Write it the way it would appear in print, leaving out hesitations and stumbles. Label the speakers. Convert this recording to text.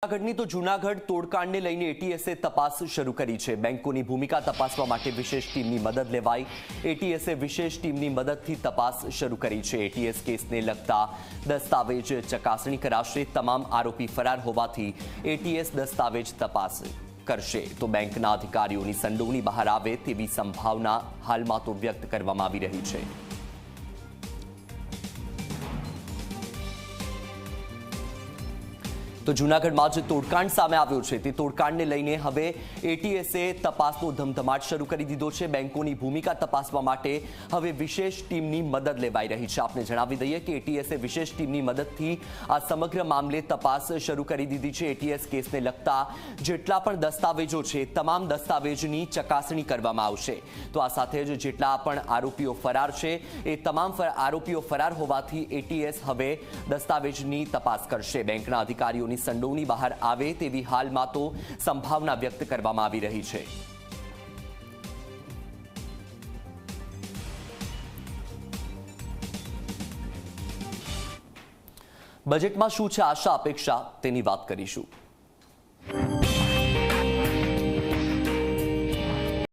Speaker 1: જૂનાગઢની તો જૂનાગઢ તોડકાંડને લઈને એટીએસે તપાસ શરૂ કરી છે। બેંકોની ભૂમિકા તપાસવા માટે વિશેષ ટીમની મદદ લેવાઈ। એટીએસે વિશેષ ટીમની મદદથી તપાસ શરૂ કરી છે। એટીએસ કેસને લગતા દસ્તાવેજ ચકાસણી કરાશે। તમામ આરોપી ફરાર હોવાથી એટીએસ દસ્તાવેજ તપાસ કરશે તો બેંકના અધિકારીઓની સંડોવણી બહાર આવે તેવી સંભાવના હાલમાં તો વ્યક્ત કરવામાં આવી રહી છે। તો જૂનાગઢમાં જે તોડકાંડ સામે આવ્યો છે તે તોડકાંડને લઈને હવે એટીએસે તપાસનો ધમધમાટ શરૂ કરી દીધો છે। બેંકોની ભૂમિકા તપાસવા માટે હવે વિશેષ ટીમની મદદ લેવાઈ રહી છે। આપને જણાવી દઈએ કે એટીએસે વિશેષ ટીમની મદદથી આ સમગ્ર મામલે તપાસ શરૂ કરી દીધી છે। એટીએસ કેસને લગતા જેટલા પણ દસ્તાવેજો છે તમામ દસ્તાવેજની ચકાસણી કરવામાં આવશે। તો આ સાથે જ જેટલા પણ આરોપીઓ ફરાર છે એ તમામ આરોપીઓ ફરાર હોવાથી એટીએસ હવે દસ્તાવેજની તપાસ કરશે। બેંકના અધિકારીઓની સંડોવણી બહાર આવે તેવી હાલમાં તો સંભાવના વ્યક્ત કરવામાં આવી રહી છે। બજેટમાં શું છે આશા અપેક્ષા તેની વાત કરીશું।